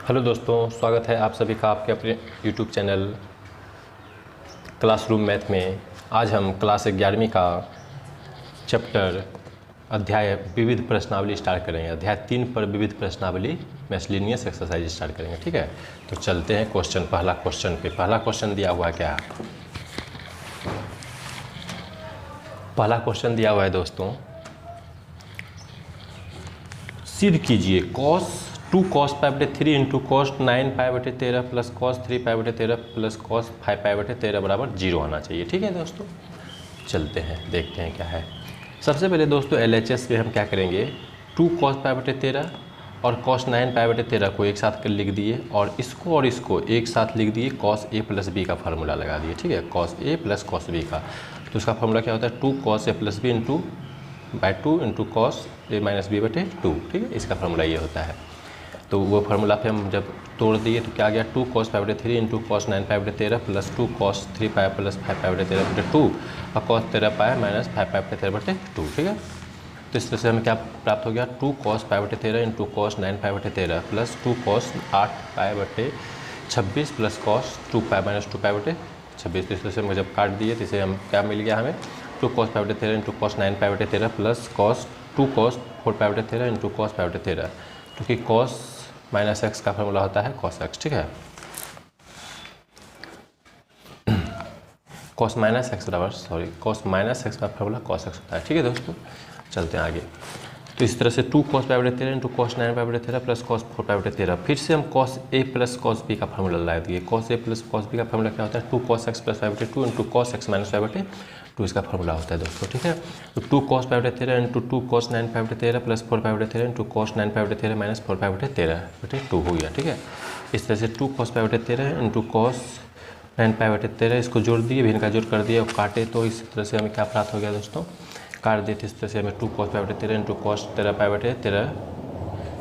Hello दोस्तों, स्वागत है आप सभी का आपके अपने यूट्यूब चैनल क्लासरूम मैथ में। आज हम क्लास 11वीं का चैप्टर अध्याय विविध प्रश्नावली स्टार्ट करेंगे। अध्याय 3 पर विविध प्रश्नावली मिसलेनियस एक्सरसाइज स्टार्ट करेंगे। ठीक है, तो चलते हैं पहला क्वेश्चन पे। पहला क्वेश्चन दिया हुआ है क्या? पहला क्वेश्चन दिया हुआ है दोस्तों, सिद्ध कीजिए cos 2 cos π/3 into cos 9 π/13 plus cos 3 π/13 plus cos 5 π/13 बराबर 0 आना चाहिए। ठीक है दोस्तों, चलते हैं देखते हैं क्या है। सबसे पहले दोस्तों LHS पे हम क्या करेंगे, 2 cos π/13 और cos 9 π/13 को एक साथ कर लिख दिए और इसको एक साथ लिख दिए, cos A प्लस B का फार्मूला लगा दिए। ठीक है, cos A plus cos B का, तो उसका फार्मूला क्या होता है, 2 cos A plus B into by 2 into cos A minus B बटे 2। ठीक है, इसका फार्मूला ये होता है। तो वो फार्मूला पे हम जब तोड़ दिए तो क्या आ गया, 2 cos π/3 into cos 9 π/13 plus 2 cos 3 π plus 5 π/13 बटे 2 और cos 13 π माइनस 5 π/13 बटे 2। ठीक है, तो इस तरह से हमें क्या प्राप्त हो गया, 2 cos π/13 into cos 9 π/13 plus 2 cos 8 π बटे 26 प्लस cos 2 π माइनस 2 π बटे 26। तो इस तरह से हम जब काट दिए तो इसे हम क्या मिल गया हमें, 2 cos π/13 into cos 9 π/13 plus cos 2 cos 4 π/13 into cos π/13, क्योंकि cos माइनस एक्स का फार्मूला होता है cos x। ठीक है, cos माइनस एक्स का फार्मूला cos x होता है। ठीक है दोस्तों, चलते हैं आगे। तो इस तरह से 2 cos π/13 into cos 9 π/13 plus cos 4 π/13, फिर से हम cos A plus cos B का फार्मूला लगा दिए। cos A plus cos B का फार्मूला क्या होता है, 2 cos x plus 5/2 into cos x minus 5/2 इसका फार्मूला होता है दोस्तों। ठीक है, तो 2 cos π/13 into 2 cos 9 π/13 plus 4 π/13 into cos 9 π/13 minus 4 π/13 बटे 2 हो गया। ठीक है, इस तरह से 2 cos π/13 इंटू cos 9 π/13 इसको जोड़ दिए, भी इनका जोड़ कर दिए और काटे, तो इस तरह से हमें क्या प्राप्त हो गया दोस्तों, काट दिए थे इस तरह से हमें 2 cos π/13 इंटू cos 13 π/13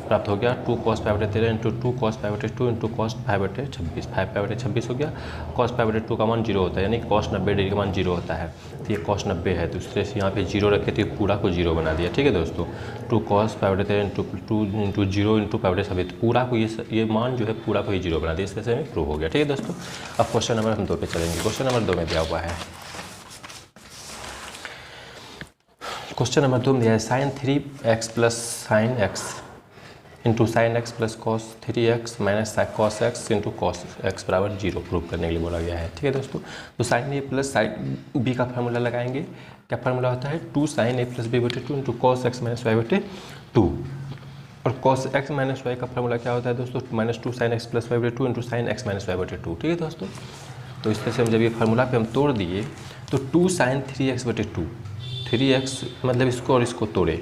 प्राप्त हो गया। 2 cos π/13 into 2 cos π/2 into cos 5/26, 5 π/26 हो गया। cos π/2 का मान 0 होता है, यानी cos 90 डिग्री का मान 0 होता है। तो ये cos 90 है, तो इस तरह से यहाँ पे 0 रखे तो पूरा को 0 बना दिया। ठीक है दोस्तों, 2 cos π/13 इंटू 2 इंटू 0 इंटू π/26, तो पूरा को ये मान जो है पूरा को ही 0 बना दिया। इस तरह से हमें प्रूव हो गया। ठीक है दोस्तों, अब क्वेश्चन नंबर हम 2 पे चलेंगे। क्वेश्चन नंबर 2 में दिया हुआ है, क्वेश्चन नंबर 2 में दिया है sin 3x plus sine x into sine x plus cos 3x minus cos x into cos x बराबर 0 प्रूव करने के लिए बोला गया है। ठीक है दोस्तों, तो sign A plus sine B का फार्मूला लगाएंगे। क्या फार्मूला होता है, 2 sin a प्लस बी बटे 2 into cos x minus Y बटे 2, और कॉस एक्स माइनस वाई का फार्मूला क्या होता है दोस्तों, minus 2 sin x plus Y बटे 2 into sine x minus Y बटे 2। ठीक है दोस्तों, तो इस तरह से हम जब ये फार्मूला पे हम तोड़ दिए तो 2 sin 3x बटे 2, 3x मतलब इसको और इसको तोड़े,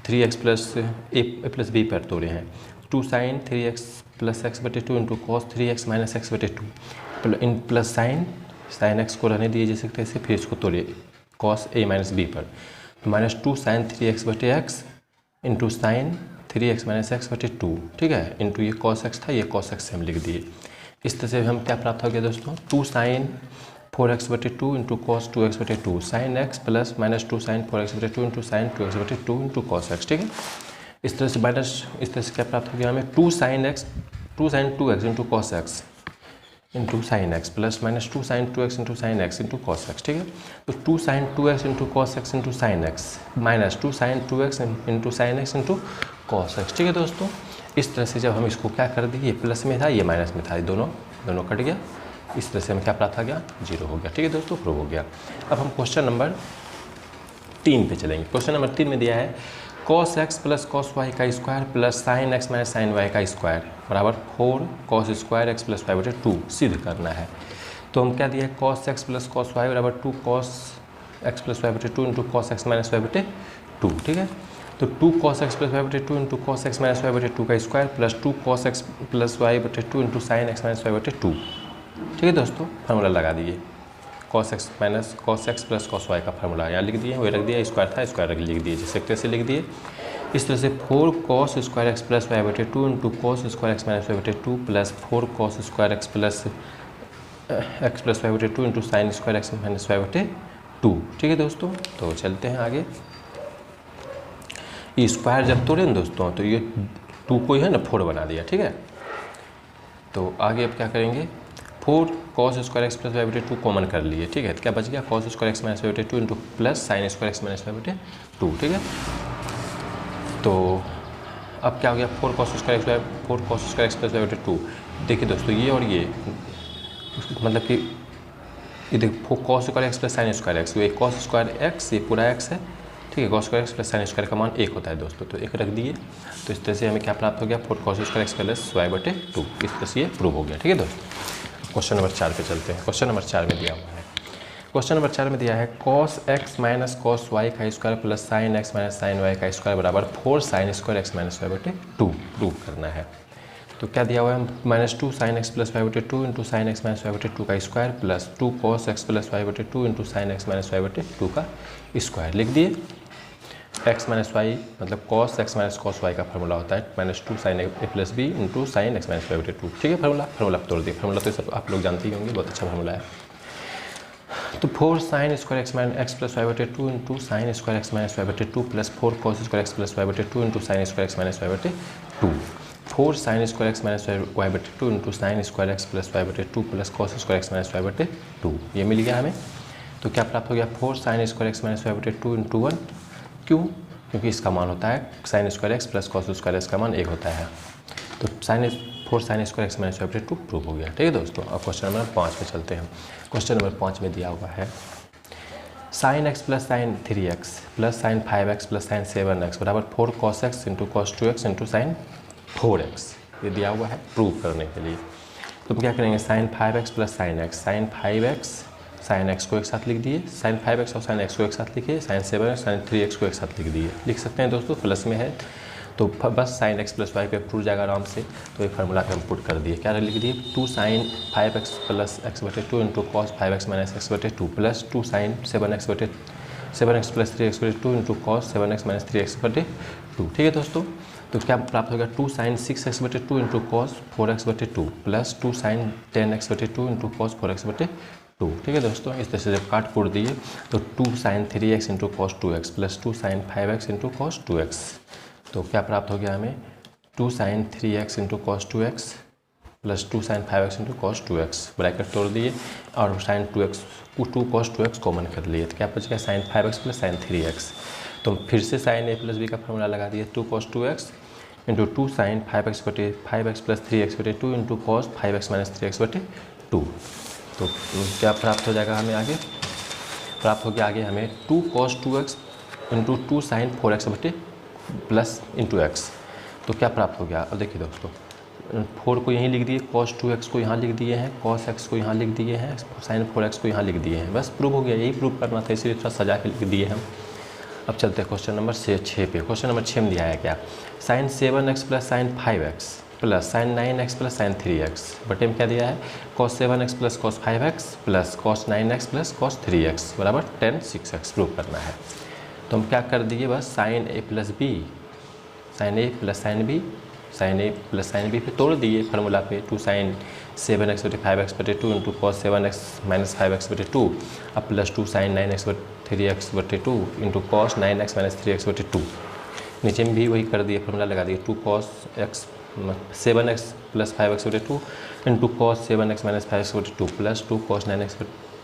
3x प्लस ए प्लस बी पर तोड़े हैं, 2 sin 3x प्लस एक्स बटे 2 into cos 3x minus X बटे 2 इन प्लस साइन एक्स को रहने दिए जैसे तैसे, फिर इसको तोड़े कॉस ए माइनस बी पर, तो माइनस 2 sin 3x बटे x into sine 3x minus X बटे 2। ठीक है, इंटू ये कॉस एक्स था, ये कॉस एक्स से हम लिख दिए। इस तरह से हम क्या प्राप्त हो गया दोस्तों, 2 sin 4x बटे 2 इंटू कॉस 2x बटे 2 sine x plus minus 2 sin 4x बटे 2 इंटू साइन 2x बटे 2 इंटू कॉस एक्स। ठीक है, इस तरह से माइनस, इस तरह से क्या प्राप्त हो गया हमें, 2 sin 2x into cos x into sine x plus minus 2 sin 2x into sine x into cos x. ठीक है, तो 2 sin 2x into cos x into sine x minus 2 sin 2x into sine x into cos x. ठीक है दोस्तों, इस तरह से जब हम इसको क्या कर दिए, ये प्लस में था ये माइनस में था, दोनों कट गया। इस तरह से हमें क्या प्राप्त हो गया, 0 हो गया। ठीक है दोस्तों, प्रूव हो गया। अब हम क्वेश्चन नंबर 3 पे चलेंगे। क्वेश्चन नंबर 3 में दिया है cos x plus cos y का square plus sine x minus sine y का स्क्वायर बराबर 4 cos स्क्वायर x प्लस 5 बटे 2 सिद्ध करना है। तो हम क्या दिया है, cos x plus cos y बराबर 2 cos x प्लस 5 बटे 2 इंटू cos x माइनस 5 बटे 2। ठीक है, तो 2 cos x प्लस 5 बटे 2 इंटू cos x माइनस 5 बटे 2 का square plus 2 cos x plus y बटे 2 इंटू साइन x माइनस 5 बटे 2। ठीक है दोस्तों, फार्मूला लगा दिए, cos x plus cos y का फार्मूला यहाँ लिख दिए, वो रख दिया, स्क्वायर था स्क्वायर लिख दिए, जैसे कैसे लिख दिए, इस तरह से 4 cos square x plus y बटे 2 into cos square x minus y बटे 2 plus 4 cos square x plus y बटे 2 into sine square x minus y बटे 2। ठीक है दोस्तों, तो चलते हैं आगे। ये स्क्वायर जब तोड़े ना दोस्तों, तो ये 2 को ही है ना 4 बना दिया। ठीक है, तो आगे अब क्या करेंगे, 4 cos square x plus Y बटे 2 कॉमन कर लिए, ठीक है। तो क्या बच गया, cos square x minus Y बटे 2 into plus sine square x minus Y बटे 2, ठीक है। तो अब क्या हो गया, 4 cos square x plus Y बटे 2। देखिए दोस्तों, ये और ये मतलब कि ये देखो cos square x plus sine square x, ये cos स्क्वायर एक्स, ये पूरा एक्स है, ठीक है। cos square x plus sine square का मान 1 होता है दोस्तों, तो 1 रख दिए। तो इस तरह से हमें क्या प्राप्त हो गया, 4 cos square x plus Y बटे 2। इस तरह से ये प्रूव हो गया, ठीक है दोस्तों। क्वेश्चन नंबर 4 पे चलते हैं। क्वेश्चन नंबर 4 में दिया हुआ है, क्वेश्चन नंबर 4 में दिया है cos x minus cos Y का square plus sine x minus sine Y का स्क्वायर बराबर 4 sine square x minus Y बटे 2 प्रूव करना है। तो क्या दिया हुआ है, -2 साइन एक्स प्लस वाई बटे 2 into sine x minus Y बटे 2 का square plus 2 cos X plus Y बटे 2 into sine x minus Y बटे 2 का स्क्वायर लिख दिए। एक्स माइनस वाई मतलब cos X minus cos Y का फार्मूला होता है -2 sine A plus B into sine x minus Y बटे 2, ठीक है। फार्मूला तोड़ दिए, फार्मूला तो सब आप लोग जानते ही होंगे, बहुत अच्छा फार्मूला है। तो 4 sine square x minus x plus Y बटे 2 into sine square x minus Y बटे 2 plus 4 cos square x plus Y बटे 2 into sine square x minus Y बटे 2। 4 sine square x minus Y बटे 2 into sine square x plus Y बटे 2 plus cos square x minus Y बटे 2, ये मिल गया हमें। तो क्या प्राप्त हो गया, 4 sine square x minus Y बटे 2 इंटू 1। क्यों, क्योंकि इसका मान होता है sine square x plus cos square x का मान 1 होता है। तो 4 sine square x minus Y बटे 2 प्रूव हो गया, ठीक है दोस्तों। अब क्वेश्चन नंबर 5 पे चलते हैं। क्वेश्चन नंबर 5 में दिया हुआ है sine x plus sign 3x plus sign 5x plus sign 7x बराबर 4 cos x into cos 2x into sine 4x, ये दिया हुआ है प्रूव करने के लिए। तो हम क्या करेंगे, sine 5x plus sine x, sine 5x sine x को एक साथ लिख दिए, साइन 5x और साइन एक्स को एक साथ लिखे, साइन 7x साइन 3x को एक साथ लिख दिए। लिख सकते हैं दोस्तों, प्लस में है तो बस साइन एक्स प्लस वाई पे टूट जाएगा आराम से। तो ये फार्मूला हम पुट कर दिए, क्या लिख दिए, 2 साइन 5x प्लस एक्स बटे 2 into cos 5x minus X बटे 2 plus 2 sign 7x plus 3x बटे 2 into cos 7x minus 3x बटे 2, ठीक है दोस्तों। तो क्या प्राप्त होगा, 2 साइन 6x बटे 2 इंटू कॉस 4x बटे 2 प्लस 2 साइन 10x बटे 2 इंटू कॉस 4x बटे 2, ठीक है दोस्तों। इस तरह से जब काट कोट दिए तो 2 sine 3x into cos 2x plus 2 sine 5x into cos 2x, तो क्या प्राप्त हो गया हमें, 2 sine 3x into cos 2x plus 2 sine 5x into cos 2x, bracket तोड़ दिए और साइन 2 cos 2x कॉमन कर लिए। तो क्या बच गया, sign 5x plus sign 3x। तो फिर से साइन a प्लस b का फॉर्मूला लगा दिए, 2 cos 2x into 2 sine 5x बटे 5x प्लस 3x बटे 2 into cos 5x minus 3x बटे 2। तो क्या प्राप्त हो जाएगा हमें, आगे प्राप्त हो गया आगे हमें 2 cos 2x into 2 sign 4x बटे प्लस इंटू एक्स। तो क्या प्राप्त हो गया, अब देखिए दोस्तों, 4 को यहीं लिख दिए, cos 2x को यहाँ लिख दिए हैं, cos x को यहाँ लिख दिए हैं, sin 4x को यहाँ लिख दिए हैं, बस प्रूव हो गया। यही प्रूव करना था, इसलिए थोड़ा सजा के लिख दिए हम। अब चलते हैं क्वेश्चन नंबर 6 पे। क्वेश्चन नंबर 6 में दिया है क्या, sin 7x plus sin 5x plus sin 9x plus sin 3x बटे में क्या दिया है, cos 7x plus cos 5x plus cos 9x plus cos 3x बराबर tan 6x प्रूव करना है। तो हम क्या कर दिए, बस sine a plus b, sine a plus sine b, sine a plus sine b पे तोड़ दिए फार्मूला पे, 2 साइन 7x बटे 5x बटे 2 into cos 7x minus 5x बटे 2 अब प्लस 2 साइन 9x बटे 3x बटे 2 into cos 9x minus 3x बटे 2। नीचे में भी वही कर दिए, फार्मूला लगा दिए, 2 cos x 7x plus 5x बटे 2 into cos 7x minus 5x बटे 2 plus 2 cos 9x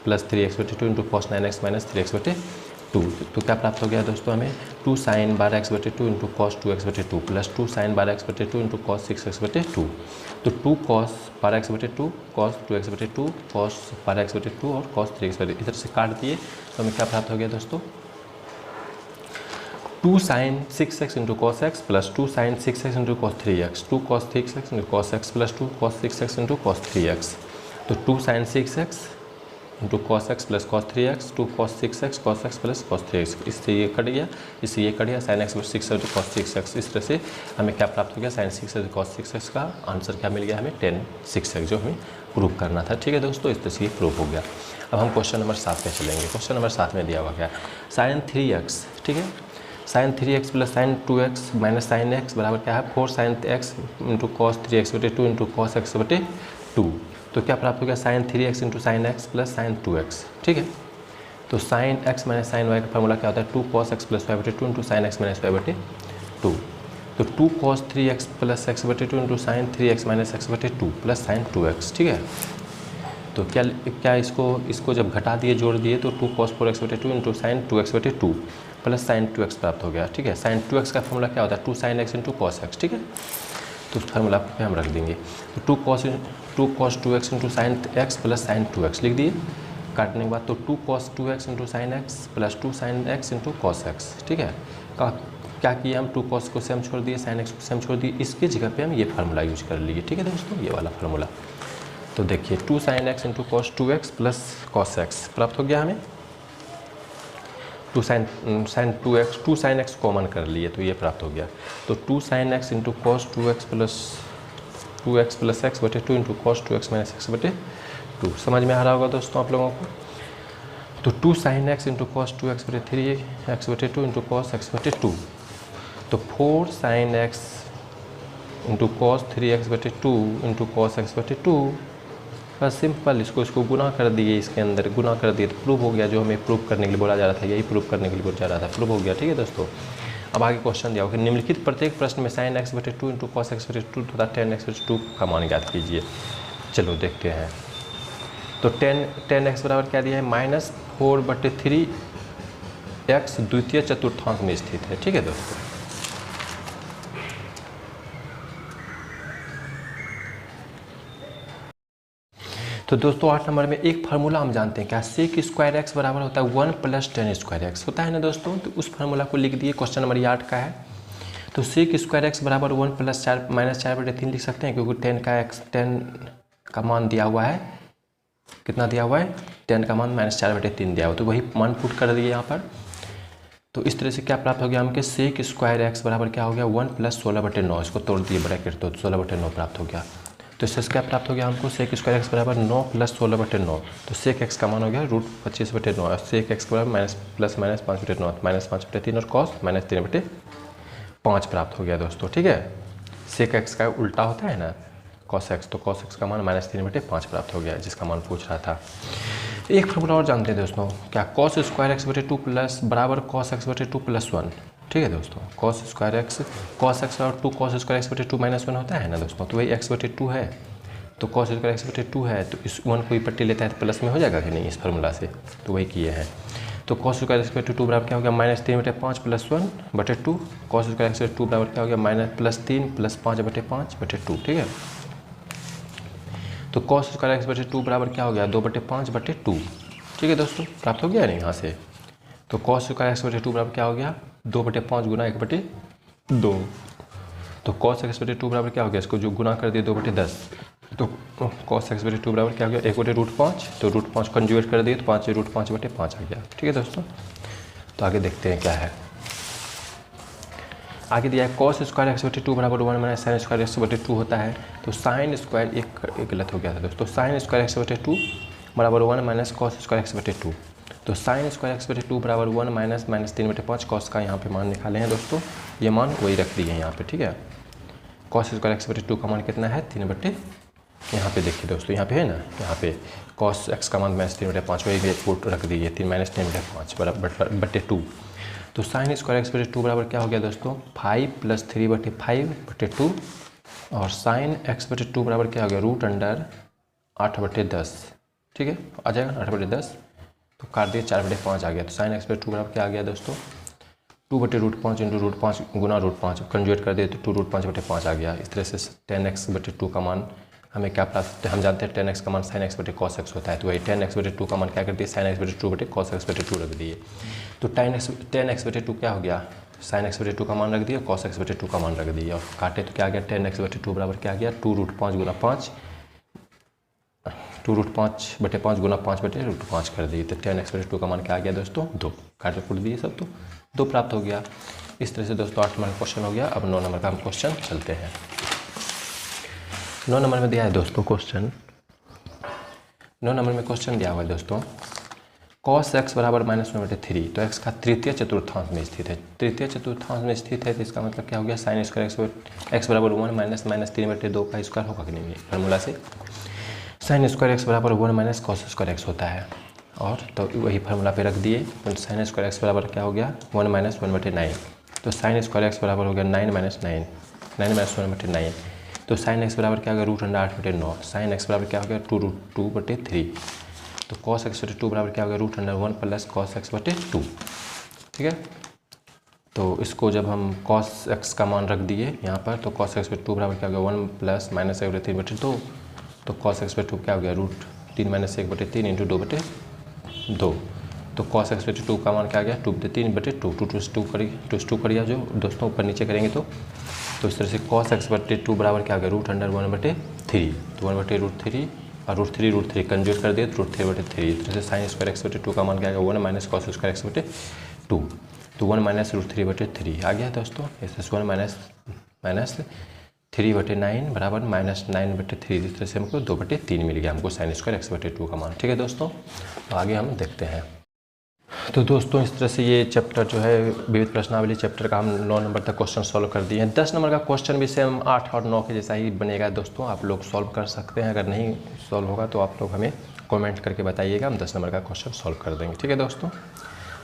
plus 3x बटे 2 into cos 9x minus 3x बटे 2। तो क्या प्राप्त हो गया दोस्तों हमें, 2 साइन 12x बटे 2 इंटू कॉस 2x बटे 2 प्लस 2 साइन 12x बटे 2 इंटू कॉस 6x बटे 2। तो 2 cos 12x बटे 2 cos 2x बटे 2 cos 12x बटे 2 और cos 3x बटे, इधर से काट दिए तो हमें क्या प्राप्त हो गया दोस्तों, 2 sine 6x into cos x plus 2 sine 6x into cos 3x, 2 cos 6x into cos x plus 2 cos 6x into cos 3x। तो 2 sine 6x into cos x plus cos 3x, 2 cos 6x cos x plus cos 3x, इससे ये cut गया, इससे ये cut गया, sine x plus 6 into cos 6x। इस तरह से हमें क्या प्राप्त हो गया, साइन 6 इंटू कॉस 6x का आंसर क्या मिल गया हमें, tan 6x, जो हमें प्रूव करना था, ठीक है दोस्तों। इस तरह से ये प्रूव हो गया। अब हम क्वेश्चन नंबर 7 में चलेंगे। क्वेश्चन नंबर 7 में दिया हुआ क्या, साइन 3x, ठीक है, sine 3x plus sine 2x minus sine x बराबर क्या है, 4 sign x into cos 3x बटे 2 इंटू कॉस x बटे 2। तो क्या प्राप्त हो गया, sine 3x into sine x plus sine 2x, ठीक है। तो sine x minus sine y का फॉर्मूला क्या होता है, 2 cos x प्लस y बटे 2 into sine x minus y बटे 2। तो 2 cos 3x प्लस एक्स बटे two into sine 3x minus X बटे टू प्लस साइन 2x, ठीक है। तो क्या इसको जब घटा दिए जोड़ दिए तो 2 cos 4x बटे टू इंटू साइन 2x बटे टू प्लस साइन 2x प्राप्त हो गया, ठीक है। साइन 2x का फॉर्मूला क्या होता है 2 sin x into cos x, ठीक है। तो उस फार्मूला पे हम रख देंगे। तो 2 cos 2x into sine x plus sine 2x लिख दिए। काटने के बाद तो 2 cos 2x into sine x plus 2 sin x into cos x, ठीक है। क्या किए हम 2 cos को सेम छोड़ दिए, साइन एक्स को सेम छोड़ दिए, इसकी जगह पे हम ये फार्मूला यूज कर लिए, ठीक है दोस्तों, ये वाला फार्मूला। तो देखिए 2 sin x into cos 2x plus cos x प्राप्त हो गया हमें। 2 sin x कॉमन कर लिए तो ये प्राप्त हो गया। तो 2 sin x into cos 2x plus X बटे two into cos 2x minus X बटे टू। समझ में आ रहा होगा दोस्तों आप लोगों को। तो 2 sin x into cos 2x बटे 3x बटे टू इंटू कॉस एक्स बटे टू। तो 4 sin x into cos 3x बटे टू इंटू कॉस एक्स बटे टू। बस सिंपल इसको गुना कर दिए, इसके अंदर गुना कर दिए तो प्रूव हो गया। जो हमें प्रूव करने के लिए बोला जा रहा था, यही प्रूव करने के लिए बोला जा रहा था, प्रूव हो गया, ठीक है दोस्तों। अब आगे क्वेश्चन दिया होगा निम्नलिखित प्रत्येक प्रश्न में साइन एक्स बटे टू इंटू कॉस एक्स बटे टू तथा टेन एक्स बटे टू का मान ज्ञात कीजिए। चलो देखते हैं। तो टेन एक्स बराबर क्या दिया है -4 बटे 3x द्वितीय चतुर्थांश में स्थित है, ठीक है दोस्तों। तो दोस्तों 8 नंबर में एक फार्मूला हम जानते हैं क्या, सेक स्क्वायर एक्स बराबर होता है 1 प्लस टेन स्क्वायर एक्स होता है ना दोस्तों। तो उस फार्मूला को लिख दिए, क्वेश्चन नंबर 8 का है। तो सेक स्क्वायर एक्स बराबर 1 प्लस 4 माइनस 4 बटे 3 लिख सकते हैं, क्योंकि 10 का मान दिया हुआ है, कितना दिया हुआ है 10 का मान -4 बटे 3 दिया हुआ, तो वही मान पुट कर दिए यहाँ पर। तो इस तरह से क्या प्राप्त हो गया हमके, सेक स्क्वायर एक्स बराबर क्या हो गया 1 प्लस 16 बटे 9, इसको तोड़ दिए ब्रैकेट तो 16 बटे 9 प्राप्त हो गया। तो इससे क्या प्राप्त हो गया हमको, सेक स्क्वायर एक्स बराबर 9 प्लस 16 बटे 9। तो सेक एक्स का मान हो गया √25 बटे 9 और सेक एक्स बराबर माइनस प्लस माइनस 5 बटे 9 -5 बटे 3 और कॉस -3 बटे 5 प्राप्त हो गया दोस्तों, ठीक है। सेक एक्स का उल्टा होता है ना कॉस एक्स, तो कॉस एक्स का मान -3 बटे 5 प्राप्त हो गया, जिसका मान पूछ रहा था। एक फॉर्मूला और जानते हैं दोस्तों, क्या कॉस स्क्वायर एक्स बटे 2 प्लस बराबर कॉस एक्स बटे 2 प्लस 1, ठीक है दोस्तों। कॉस स्क्वायर एक्स और 2 कॉस स्क्वायर एक्स बटे 2 माइनस 1 होता है ना दोस्तों, तो वही एक्स बटे 2 है। तो कॉस स्क्वायर एक्स बटे 2 है, तो इस 1 को ही पट्टी लेता है तो प्लस में हो जाएगा कि नहीं इस फार्मूला से, तो वही किए हैं। तो कॉस स्क्वायर एक्स बटे 2 बराबर क्या हो गया -3 बटे 5 प्लस 1 बटे 2। कॉस स्क्वायर एक्स बटे 2 बराबर क्या हो गया +3 प्लस 5 बटे 5 बटे 2, ठीक है। तो कॉस स्क्वायर एक्स बटे 2 बराबर क्या हो गया 2 बटे 5 बटे 2, ठीक है दोस्तों, प्राप्त हो गया नहीं यहाँ से। तो कॉस स्क्वायर एक्स बटे 2 बराबर क्या हो गया 2 बटे 5 गुना 1 बटे 2। तो कॉस एक्स बटे 2 बराबर क्या हो गया, इसको जो गुना कर दिए 2 बटे 10। तो कॉस एक्स बटे 2 बराबर क्या हो गया 1 बटे √5, तो √5 कंजुगेट कर दिए तो 5 √5 बटे 5 आ गया, ठीक है दोस्तों। तो आगे देखते हैं क्या है। आगे दिया है कॉस स्क्वायर एक्स बटे 2 बराबर 1 माइनस साइन स्क्वायर एक्स बटे 2 होता है। तो साइन स्क्वायर एक गलत हो गया था दोस्तों, साइन स्क्वायर एक्स बटे 2 बराबर 1 माइनस कॉस स्क्वायर एक्स बटे 2। तो साइन स्क्वायर एक्स बटे 2 बराबर 1 माइनस -3 बटे 5 कॉस का यहाँ पे मान निकाले हैं दोस्तों, ये मान वही रख दिए हैं यहाँ पे, ठीक है। कॉस स्क्वायर एक्स बटे 2 का मान कितना है 3 बटे, यहाँ पे देखिए दोस्तों यहाँ पे है ना, यहाँ पे कॉस एक्स का मान -3 बटे 5 वही पुट रख दिए 3 -3 बटे 5 बराबर बटे 2। तो साइन स्क्वायर एक्स बटे 2 बराबर क्या हो गया दोस्तों 5 प्लस 3 बटे 5 बटे 2। और साइन एक्स बटे 2 बराबर क्या हो गया √8 बटे 10, ठीक है, आ जाएगा 8 बटे 10। तो काट दिए 4 बटे 5 आ गया। तो साइन एक्स बटे 2 बराबर क्या आ गया दोस्तों 2 बटे √5 इंटू √5 गुना √5 कंजुगेट कर दिए तो 2 √5 बटे 5 आ गया। इस तरह से 10x बटे 2 का मान हमें क्या प्राप्त, हम जानते हैं 10x का मान sin x बटे cos x होता है, तो वही 10x बटे 2 का मान क्या कर दिए sin x बटे 2 बटे cos x बटे 2 रख दिए। तो 10x बटे 2 क्या हो गया sin x बटे 2 का मान रख दिया, cos x बटे 2 का मान रख दिया और काटे तो क्या आ गया 10x बटे 2 बराबर क्या आ गया 2 √5 गुना 5, 2 √5 बटे 5 गुना 5 बटे √5 कर दिए। तो 10x बटे 2 का मान क्या आ गया दोस्तों 2, काटे पुट दिए सब तो 2 प्राप्त हो गया। इस तरह से दोस्तों 8 नंबर का क्वेश्चन हो गया। अब 9 नंबर का हम क्वेश्चन चलते हैं। 9 नंबर में दिया है दोस्तों क्वेश्चन, 9 नंबर में क्वेश्चन दिया हुआ है दोस्तों cos x बराबर -1 बटे 3। तो x का तृतीय चतुर्थांश में स्थित है, तृतीय चतुर्थांश में स्थित है, तो इसका मतलब क्या हो गया साइन स्क्वायर x बराबर 1 माइनस -3 बटे 2 का स्क्वायर होगा कि नहीं, फार्मूला से साइन स्क्वायर x बराबर 1 माइनस कॉस स्क्वायर x होता है। और तो वही फार्मूला पे रख दिए, तो साइन स्क्वायर x बराबर क्या हो गया 1 माइनस 1 बटे 9 तो साइन स्क्वायर एक्स बराबर हो गया 9 माइनस 9, 9 माइनस 1/9। तो साइन एक्स बराबर क्या हो गया √8/9। साइन एक्स बराबर क्या हो गया 2√2/3। तो कॉस x/2 बराबर क्या हो गया √1 प्लस कॉस x/2। ठीक है, तो इसको जब हम cos x का मान रख दिए यहाँ पर, तो cos x/2 बराबर क्या हो गया 1 प्लस माइनस 1/3/2। तो cos x/2 क्या हो गया √3 माइनस 1/3 इंटू 2/2। तो cos x/2 का मान क्या आ गया 2/3/2। 2 करिए जो दोस्तों ऊपर नीचे करेंगे तो इस तरह से cos x/2 बराबर क्या आ गया √1/3। तो 1/√3 और √3 कंज्यूट कर दिए तो √3/3। इस तरह से साइन स्क्वायर x/2 का मान क्या आ गया 1 माइनस कॉस स्क्वायर x/2। तो 1 माइनस √3/3 आ गया दोस्तों। इससे 1 माइनस 3/9 बराबर माइनस 9/3। इस तरह से हमको 2/3 मिल गया हमको साइन स्क्वायर x/2 का मान। ठीक है दोस्तों, तो आगे हम देखते हैं। तो दोस्तों इस तरह से ये चैप्टर जो है विविध प्रश्नावली चैप्टर का हम 9 नंबर तक क्वेश्चन सॉल्व कर दिए हैं। 10 नंबर का क्वेश्चन भी सेम 8 और 9 के जैसा ही बनेगा दोस्तों, आप लोग सॉल्व कर सकते हैं। अगर नहीं सॉल्व होगा तो आप लोग हमें कमेंट करके बताइएगा, हम 10 नंबर का क्वेश्चन सॉल्व कर देंगे। ठीक है दोस्तों,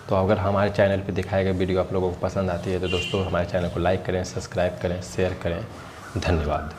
तो अगर हमारे चैनल पे दिखाए गए वीडियो आप लोगों को पसंद आती है तो दोस्तों हमारे चैनल को लाइक करें, सब्सक्राइब करें, शेयर करें। धन्यवाद।